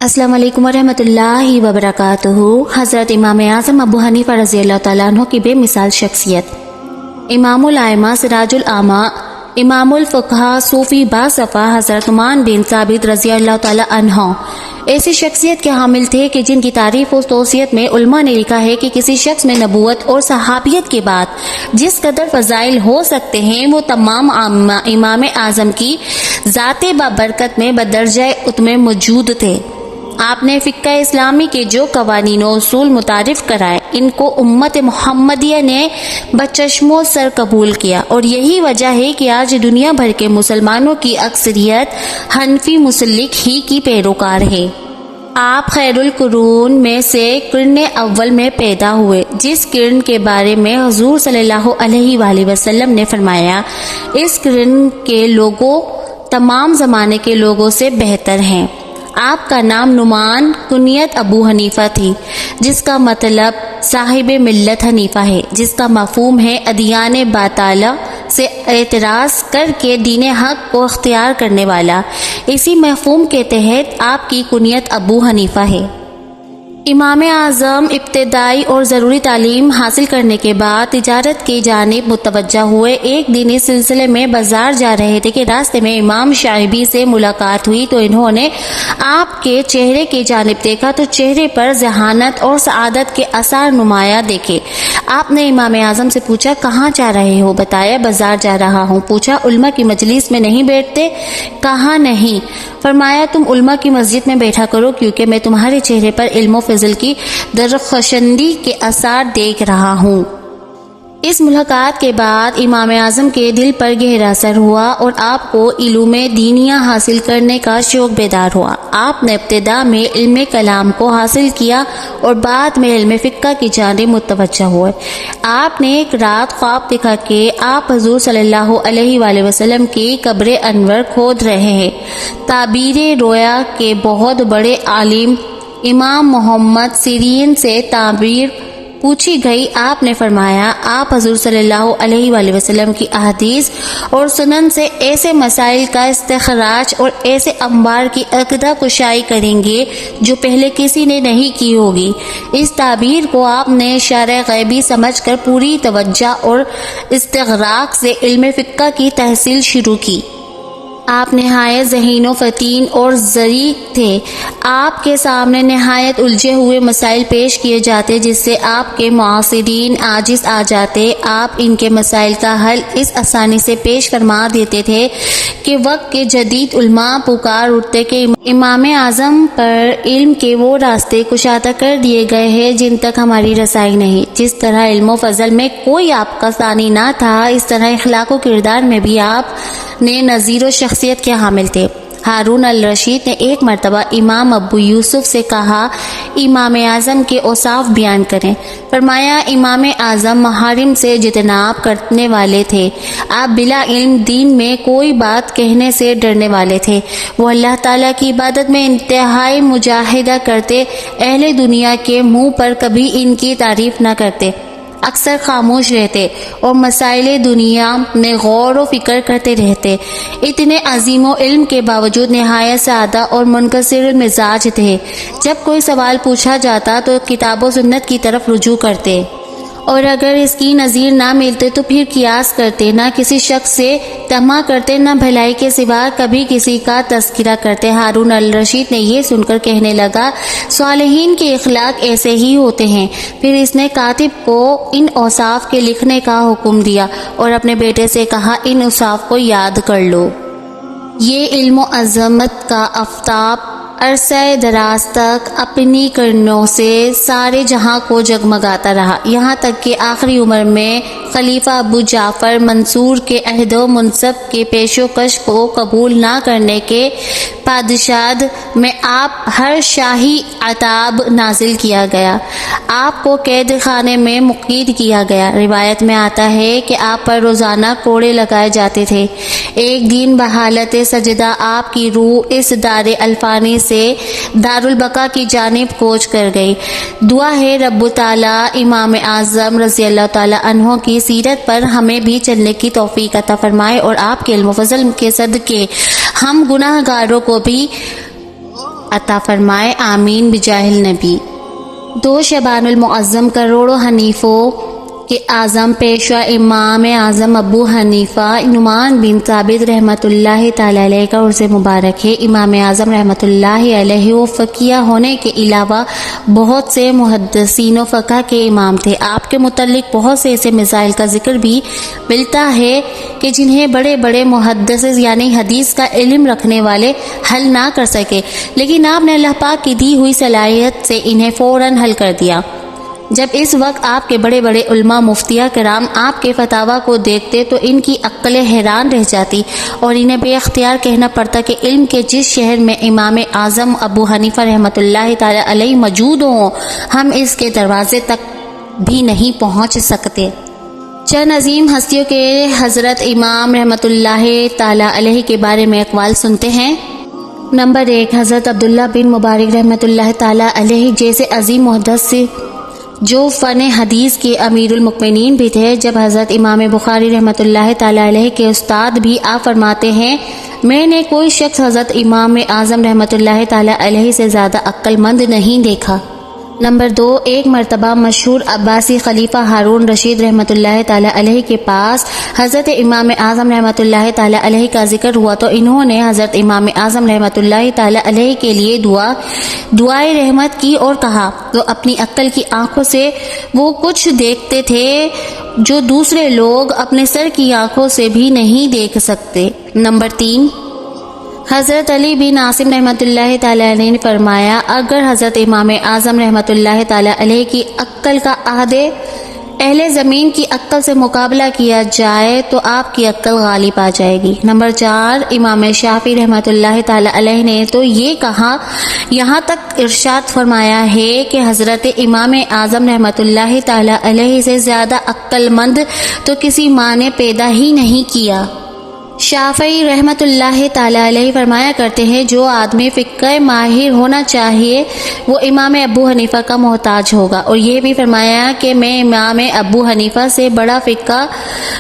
السلام علیکم ورحمۃ اللہ وبرکاتہ۔ حضرت امام اعظم ابو حنیفہ رضی اللہ تعالیٰ عنہ کی بے مثال شخصیت، امام الائمہ سراج العامہ، امام الفقہاء صوفی باصفا حضرت عثمان بن ثابت رضی اللہ تعالیٰ عنہ ایسی شخصیت کے حامل تھے کہ جن کی تعریف و توصیت میں علماء نے لکھا ہے کہ کسی شخص میں نبوت اور صحابیت کے بعد جس قدر فضائل ہو سکتے ہیں وہ تمام امام اعظم کی ذات بابرکت میں بدرجہ اتم موجود تھے۔ آپ نے فقہ اسلامی کے جو قوانین و اصول متعارف کرائے ان کو امت محمدیہ نے بچشم و سر قبول کیا، اور یہی وجہ ہے کہ آج دنیا بھر کے مسلمانوں کی اکثریت حنفی مسلک ہی کی پیروکار ہے۔ آپ خیر القرون میں سے قرن اول میں پیدا ہوئے، جس قرن کے بارے میں حضور صلی اللہ علیہ وآلہ وسلم نے فرمایا اس قرن کے لوگوں تمام زمانے کے لوگوں سے بہتر ہیں۔ آپ کا نام نعمان، کنیت ابو حنیفہ تھی، جس کا مطلب صاحب ملت حنیفہ ہے، جس کا مفہوم ہے ادیان باطلہ سے اعتراض کر کے دین حق کو اختیار کرنے والا۔ اسی مفہوم کے تحت آپ کی کنیت ابو حنیفہ ہے۔ امام اعظم ابتدائی اور ضروری تعلیم حاصل کرنے کے بعد تجارت کی جانب متوجہ ہوئے۔ ایک دن اس سلسلے میں بازار جا رہے تھے کہ راستے میں امام شعیبی سے ملاقات ہوئی تو انہوں نے آپ کے چہرے کی جانب دیکھا تو چہرے پر ذہانت اور سعادت کے آثار نمایاں دیکھے۔ آپ نے امام اعظم سے پوچھا کہاں جا رہے ہو؟ بتایا بازار جا رہا ہوں۔ پوچھا علماء کی مجلس میں نہیں بیٹھتے؟ کہا نہیں۔ فرمایا تم علماء کی مسجد میں بیٹھا کرو کیونکہ میں تمہارے چہرے پر علم و فضل کی درخشندی کے آثار دیکھ رہا ہوں۔ اس ملاقات کے بعد امام اعظم کے دل پر گہرا اثر ہوا اور آپ کو علوم دینیہ حاصل کرنے کا شوق بیدار ہوا۔ آپ نے ابتدا میں علم کلام کو حاصل کیا اور بعد میں علم فقہ کی جانب متوجہ ہوئے۔ آپ نے ایک رات خواب دیکھا کہ آپ حضور صلی اللہ علیہ وآلہ وسلم کی قبر انور کھود رہے ہیں۔ تعبیر رویا کے بہت بڑے عالم امام محمد سیرین سے تعبیر پوچھی گئی۔ آپ نے فرمایا آپ حضور صلی اللہ علیہ وآلہ وسلم کی احادیث اور سنن سے ایسے مسائل کا استخراج اور ایسے انبار کی عقدہ کشائی کریں گے جو پہلے کسی نے نہیں کی ہوگی۔ اس تعبیر کو آپ نے اشارہ غیبی سمجھ کر پوری توجہ اور استغراق سے علم فقہ کی تحصیل شروع کی۔ آپ نہایت ذہین و فطین اور ظریف تھے۔ آپ کے سامنے نہایت الجھے ہوئے مسائل پیش کیے جاتے جس سے آپ کے معاصرین عاجز آ جاتے۔ آپ ان کے مسائل کا حل اس آسانی سے پیش فرما دیتے تھے کہ وقت کے جدید علماء پکار اٹھتے کہ امام اعظم پر علم کے وہ راستے کشادہ کر دیے گئے ہیں جن تک ہماری رسائی نہیں۔ جس طرح علم و فضل میں کوئی آپ کا ثانی نہ تھا، اس طرح اخلاق و کردار میں بھی آپ نے نظیر و شخصیت کے حامل تھے۔ ہارون الرشید نے ایک مرتبہ امام ابو یوسف سے کہا امام اعظم کے اوصاف بیان کریں۔ فرمایا امام اعظم محارم سے اجتناب کرنے والے تھے۔ آپ بلا علم دین میں کوئی بات کہنے سے ڈرنے والے تھے۔ وہ اللہ تعالیٰ کی عبادت میں انتہائی مجاہدہ کرتے، اہل دنیا کے منہ پر کبھی ان کی تعریف نہ کرتے، اکثر خاموش رہتے اور مسائل دنیا میں غور و فکر کرتے رہتے۔ اتنے عظیم و علم کے باوجود نہایت سادہ اور منکسر المزاج تھے۔ جب کوئی سوال پوچھا جاتا تو کتاب و سنت کی طرف رجوع کرتے، اور اگر اس کی نظیر نہ ملتے تو پھر قیاس کرتے۔ نہ کسی شخص سے طمع کرتے، نہ بھلائی کے سوا کبھی کسی کا تذکرہ کرتے۔ ہارون الرشید نے یہ سن کر کہنے لگا صالحین کے اخلاق ایسے ہی ہوتے ہیں۔ پھر اس نے کاتب کو ان اوصاف کے لکھنے کا حکم دیا اور اپنے بیٹے سے کہا ان اوصاف کو یاد کر لو۔ یہ علم و عظمت کا آفتاب عرصہ دراز تک اپنی کرنوں سے سارے جہاں کو جگمگاتا رہا، یہاں تک کہ آخری عمر میں خلیفہ ابو جعفر منصور کے عہد و منصب کے پیش و کش کو قبول نہ کرنے کے پادشاد میں آپ ہر شاہی عتاب نازل کیا گیا۔ آپ کو قید خانے میں مقید کیا گیا۔ روایت میں آتا ہے کہ آپ پر روزانہ کوڑے لگائے جاتے تھے۔ ایک دن بحالت سجدہ آپ کی روح اس دار الفانی سے دارالبقا کی جانب کوچ کر گئی۔ دعا ہے رب تعالیٰ امام اعظم رضی اللہ تعالیٰ عنہ کی سیرت پر ہمیں بھی چلنے کی توفیق عطا فرمائے اور آپ کے علم و فضل کے صدقے ہم گناہ گاروں کو بھی عطا فرمائے، آمین بجاہ النبی۔ 2 شعبان المعظم کروڑوں حنیفوں کے اعظم پیشوا امام اعظم ابو حنیفہ نعمان بن ثابت رحمۃ اللہ تعالی علیہ کا عرس مبارک ہے۔ امام اعظم رحمۃ اللہ علیہ وہ فقیہ ہونے کے علاوہ بہت سے محدثین و فقہ کے امام تھے۔ آپ کے متعلق بہت سے ایسے مسائل کا ذکر بھی ملتا ہے کہ جنہیں بڑے بڑے محدث یعنی حدیث کا علم رکھنے والے حل نہ کر سکے، لیکن آپ نے اللہ پاک کی دی ہوئی صلاحیت سے انہیں فوراً حل کر دیا۔ جب اس وقت آپ کے بڑے بڑے علماء مفتیہ کرام آپ کے فتاویٰ کو دیکھتے تو ان کی عقلیں حیران رہ جاتی اور انہیں بے اختیار کہنا پڑتا کہ علم کے جس شہر میں امام اعظم ابو حنیفہ رحمۃ اللہ تعالی علیہ موجود ہوں، ہم اس کے دروازے تک بھی نہیں پہنچ سکتے۔ چند عظیم ہستیوں کے حضرت امام رحمۃ اللہ تعالی علیہ کے بارے میں اقوال سنتے ہیں۔ نمبر 1، حضرت عبداللہ بن مبارک رحمۃ اللہ تعالی علیہ جیسے عظیم محدث جو فن حدیث کے امیر المؤمنین بھی تھے، جب حضرت امام بخاری رحمۃ اللہ تعالی علیہ کے استاد بھی آپ فرماتے ہیں، میں نے کوئی شخص حضرت امام اعظم رحمۃ اللہ تعالی علیہ سے زیادہ عقل مند نہیں دیکھا۔ نمبر 2، ایک مرتبہ مشہور عباسی خلیفہ ہارون رشید رحمۃ اللہ تعالی علیہ کے پاس حضرت امام اعظم رحمۃ اللہ تعالی علیہ کا ذکر ہوا تو انہوں نے حضرت امام اعظم رحمۃ اللہ تعالی علیہ کے لیے دعائے رحمت کی اور کہا تو اپنی عقل کی آنکھوں سے وہ کچھ دیکھتے تھے جو دوسرے لوگ اپنے سر کی آنکھوں سے بھی نہیں دیکھ سکتے۔ نمبر 3، حضرت علی بن عاصم رحمۃ اللہ تعالی علیہ نے فرمایا، اگر حضرت امام اعظم رحمۃ اللہ تعالی علیہ کی عقل کا عہدے اہل زمین کی عقل سے مقابلہ کیا جائے تو آپ کی عقل غالب آ جائے گی۔ نمبر 4، امام شافعی رحمۃ اللہ تعالی علیہ نے تو یہ کہا، یہاں تک ارشاد فرمایا ہے کہ حضرت امام اعظم رحمۃ اللہ تعالی علیہ سے زیادہ عقل مند تو کسی ماں نے پیدا ہی نہیں کیا۔ شافعی رحمۃ اللہ تعالی علیہ فرمایا کرتے ہیں، جو آدمی فقہ ماہر ہونا چاہیے وہ امام ابو حنیفہ کا محتاج ہوگا، اور یہ بھی فرمایا کہ میں امام ابو حنیفہ سے بڑا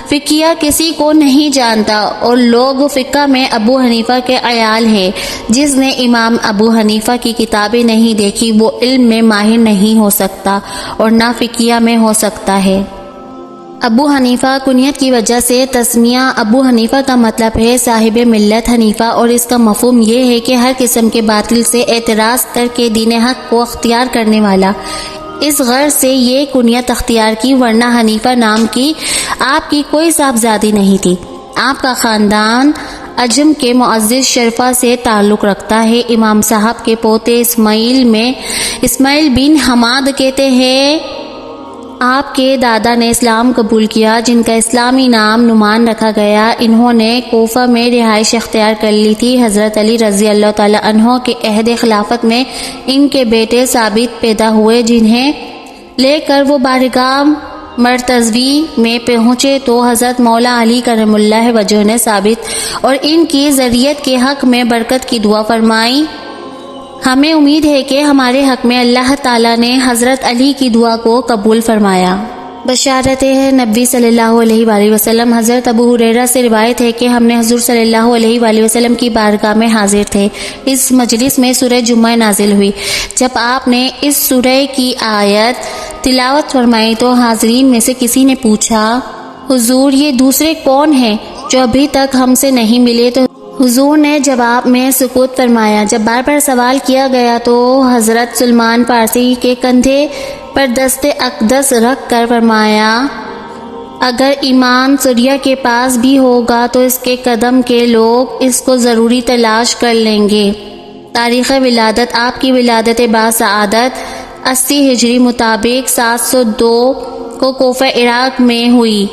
فقیہ کسی کو نہیں جانتا، اور لوگ فقہ میں ابو حنیفہ کے عیال ہیں۔ جس نے امام ابو حنیفہ کی کتابیں نہیں دیکھی وہ علم میں ماہر نہیں ہو سکتا اور نہ فقیہ میں ہو سکتا ہے۔ ابو حنیفہ کنیت کی وجہ سے تسمیہ ابو حنیفہ کا مطلب ہے صاحب ملت حنیفہ، اور اس کا مفہوم یہ ہے کہ ہر قسم کے باطل سے اعتراض کر کے دین حق کو اختیار کرنے والا۔ اس غرض سے یہ کنیت اختیار کی، ورنہ حنیفہ نام کی آپ کی کوئی صاحبزادی نہیں تھی۔ آپ کا خاندان عجم کے معزز شرفا سے تعلق رکھتا ہے۔ امام صاحب کے پوتے اسماعیل بن حماد کہتے ہیں، آپ کے دادا نے اسلام قبول کیا جن کا اسلامی نام نعمان رکھا گیا۔ انہوں نے کوفہ میں رہائش اختیار کر لی تھی۔ حضرت علی رضی اللہ تعالی عنہ کے عہد خلافت میں ان کے بیٹے ثابت پیدا ہوئے، جنہیں لے کر وہ بارگاہ مرتضوی میں پہنچے تو حضرت مولا علی کرم اللہ وجہ نے ثابت اور ان کی ذریت کے حق میں برکت کی دعا فرمائی۔ ہمیں امید ہے کہ ہمارے حق میں اللہ تعالیٰ نے حضرت علی کی دعا کو قبول فرمایا۔ بشارت نبی صلی اللہ علیہ وآلہ وسلم۔ حضرت ابو ہریرہ سے روایت ہے کہ ہم نے حضور صلی اللہ علیہ وآلہ وسلم کی بارگاہ میں حاضر تھے۔ اس مجلس میں سورہ جمعہ نازل ہوئی۔ جب آپ نے اس سورہ کی آیت تلاوت فرمائی تو حاضرین میں سے کسی نے پوچھا، حضور یہ دوسرے کون ہیں جو ابھی تک ہم سے نہیں ملے؟ تو حضور نے جواب میں سکوت فرمایا۔ جب بار بار سوال کیا گیا تو حضرت سلمان فارسی کے کندھے پر دست اقدس رکھ کر فرمایا، اگر ایمان سوریہ کے پاس بھی ہوگا تو اس کے قدم کے لوگ اس کو ضروری تلاش کر لیں گے۔ تاریخ ولادت، آپ کی ولادت باسعادت 80 ہجری مطابق 702 کو کوفہ عراق میں ہوئی۔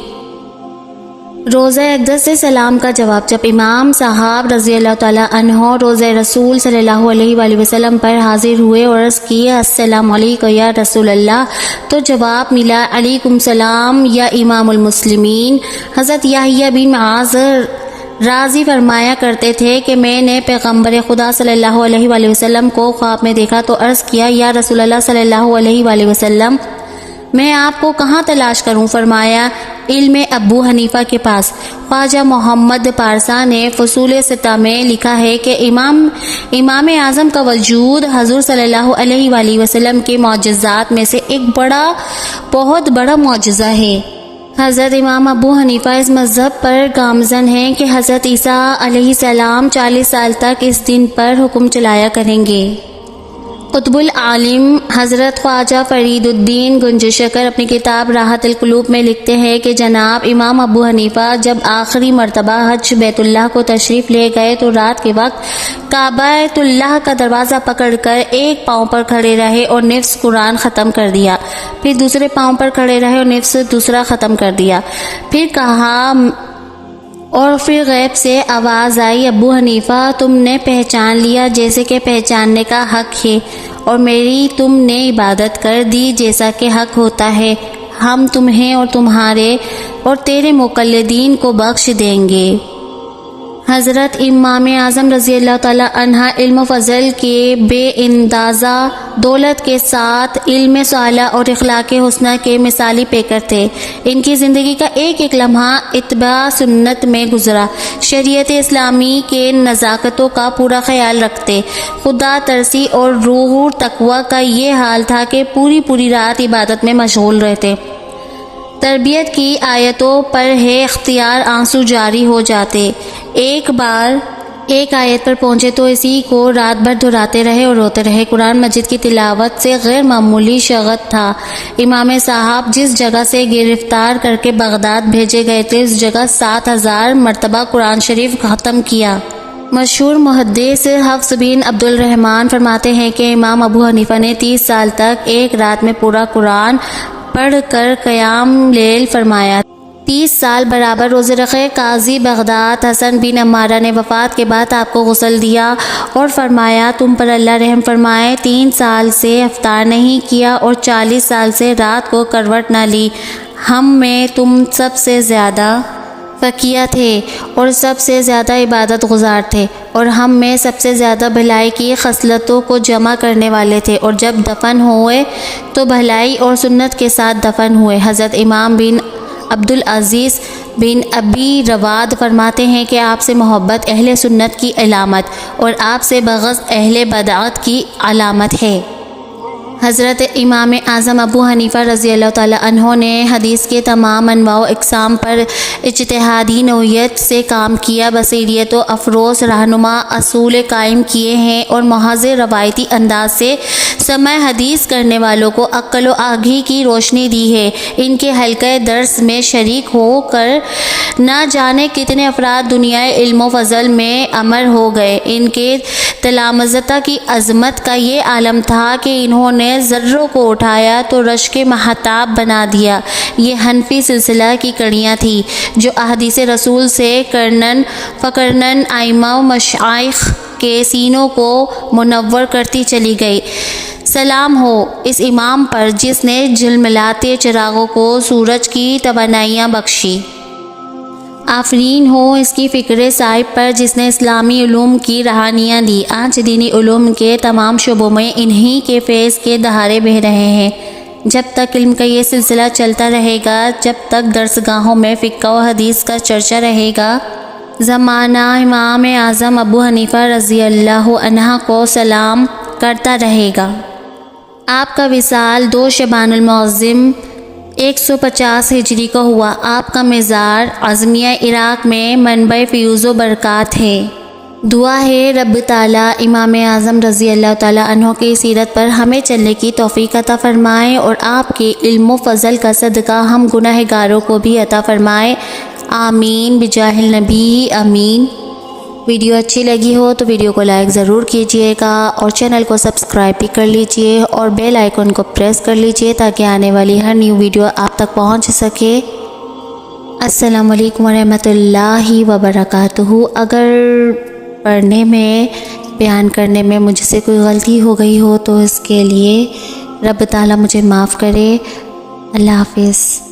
روضہ اقدس سے سلام کا جواب۔ جب امام صاحب رضی اللہ تعالیٰ عنہ روضہ رسول صلی اللہ علیہ وآلہ وسلم پر حاضر ہوئے اور عرض کیا، السلام علیکم یا رسول اللہ، تو جواب ملا، علیکم السلام یا امام المسلمین۔ حضرت یحییٰ بن معاذ راضی فرمایا کرتے تھے کہ میں نے پیغمبر خدا صلی اللہ علیہ وآلہ وسلم کو خواب میں دیکھا تو عرض کیا، یا رسول اللہ صلی اللہ علیہ وآلہ وسلم، میں آپ کو کہاں تلاش کروں؟ فرمایا، علم ابو حنیفہ کے پاس۔ خواجہ محمد پارسا نے فصول ستہ میں لکھا ہے کہ امام اعظم کا وجود حضور صلی اللہ علیہ وآلہ وسلم کے معجزات میں سے ایک بہت بڑا معجزہ ہے۔ حضرت امام ابو حنیفہ اس مذہب پر گامزن ہیں کہ حضرت عیسیٰ علیہ السلام 40 سال تک اس دن پر حکم چلایا کریں گے۔ قطب العالم حضرت خواجہ فرید الدین گنجشکر اپنی کتاب راحت القلوب میں لکھتے ہیں کہ جناب امام ابو حنیفہ جب آخری مرتبہ حج بیت اللہ کو تشریف لے گئے تو رات کے وقت کعبۃ اللہ کا دروازہ پکڑ کر ایک پاؤں پر کھڑے رہے اور نفس قرآن ختم کر دیا، پھر دوسرے پاؤں پر کھڑے رہے اور نفس دوسرا ختم کر دیا، پھر کہا اور پھر غیب سے آواز آئی، ابو حنیفہ تم نے پہچان لیا جیسے کہ پہچاننے کا حق ہے، اور میری تم نے عبادت کر دی جیسا کہ حق ہوتا ہے، ہم تمہیں اور تمہارے اور تیرے مقلدین کو بخش دیں گے۔ حضرت امام اعظم رضی اللہ تعالی عنہ علم و فضل کے بے اندازہ دولت کے ساتھ علم صالح اور اخلاق حسنہ کے مثالی پیکر تھے۔ ان کی زندگی کا ایک ایک لمحہ اتباع سنت میں گزرا، شریعت اسلامی کے نزاکتوں کا پورا خیال رکھتے، خدا ترسی اور روح تقوی کا یہ حال تھا کہ پوری رات عبادت میں مشغول رہتے۔ تربیت کی آیتوں پر ہے اختیار آنسو جاری ہو جاتے، ایک بار ایک آیت پر پہنچے تو اسی کو رات بھر دہراتے رہے اور روتے رہے۔ قرآن مجید کی تلاوت سے غیر معمولی شغف تھا۔ امام صاحب جس جگہ سے گرفتار کر کے بغداد بھیجے گئے تھے اس جگہ 7000 مرتبہ قرآن شریف ختم کیا۔ مشہور محدث حفص بن عبد الرحمن فرماتے ہیں کہ امام ابو حنیفہ نے 30 سال تک ایک رات میں پورا قرآن پڑھ کر قیام لیل فرمایا۔ 30 سال برابر روزے رکھے۔ قاضی بغداد حسن بن عمارہ نے وفات کے بعد آپ کو غسل دیا اور فرمایا تم پر اللہ رحم فرمائے، 3 سال سے افطار نہیں کیا اور 40 سال سے رات کو کروٹ نہ لی، ہم میں تم سب سے زیادہ فقیہ تھے اور سب سے زیادہ عبادت گزار تھے، اور ہم میں سب سے زیادہ بھلائی کی خصلتوں کو جمع کرنے والے تھے، اور جب دفن ہوئے تو بھلائی اور سنت کے ساتھ دفن ہوئے۔ حضرت امام بن عبد العزیز بن ابی رواد فرماتے ہیں کہ آپ سے محبت اہل سنت کی علامت اور آپ سے بغض اہل بدعت کی علامت ہے۔ حضرت امام اعظم ابو حنیفہ رضی اللہ تعالی عنہ نے حدیث کے تمام انواع و اقسام پر اجتہادی نوعیت سے کام کیا، بصیرت و افروز رہنما اصول قائم کیے ہیں اور محض روایتی انداز سے سماع حدیث کرنے والوں کو عقل و آگاہی کی روشنی دی ہے۔ ان کے حلقہ درس میں شریک ہو کر نہ جانے کتنے افراد دنیائے علم و فضل میں امر ہو گئے۔ ان کے تلامذہ کی عظمت کا یہ عالم تھا کہ انہوں نے ذروں کو اٹھایا تو رشک مہتاب بنا دیا۔ یہ حنفی سلسلہ کی کڑیاں تھیں جو احادیث رسول سے کرنن فکرنن ائمہ و مشائخ کے سینوں کو منور کرتی چلی گئی۔ سلام ہو اس امام پر جس نے جھلملاتے چراغوں کو سورج کی توانائیاں بخشی۔ آفرین ہو اس کی فکر صاحب پر جس نے اسلامی علوم کی روحانیاں دی۔ آج دینی علوم کے تمام شعبوں میں انہی کے فیض کے دہاڑے بہہ رہے ہیں۔ جب تک علم کا یہ سلسلہ چلتا رہے گا، جب تک درس گاہوں میں فقہ و حدیث کا چرچا رہے گا، زمانہ امام اعظم ابو حنیفہ رضی اللہ عنہ کو سلام کرتا رہے گا۔ آپ کا وصال 2 شعبان المعظم 150 ہجری کو ہوا۔ آپ کا مزار عظمیہ عراق میں منبع فیوز و برکات ہے۔ دعا ہے رب تعالیٰ امام اعظم رضی اللہ تعالیٰ عنہ کی سیرت پر ہمیں چلنے کی توفیق عطا فرمائے اور آپ کے علم و فضل کا صدقہ ہم گناہ گاروں کو بھی عطا فرمائے، آمین بجاہ النبی آمین۔ ویڈیو اچھی لگی ہو تو ویڈیو کو لائک ضرور کیجئے گا اور چینل کو سبسکرائب بھی کر لیجئے اور بیل آئیکن کو پریس کر لیجئے تاکہ آنے والی ہر نیو ویڈیو آپ تک پہنچ سکے۔ السلام علیکم ورحمۃ اللہ وبرکاتہ۔ اگر پڑھنے میں بیان کرنے میں مجھ سے کوئی غلطی ہو گئی ہو تو اس کے لیے رب تعالیٰ مجھے معاف کرے۔ اللہ حافظ۔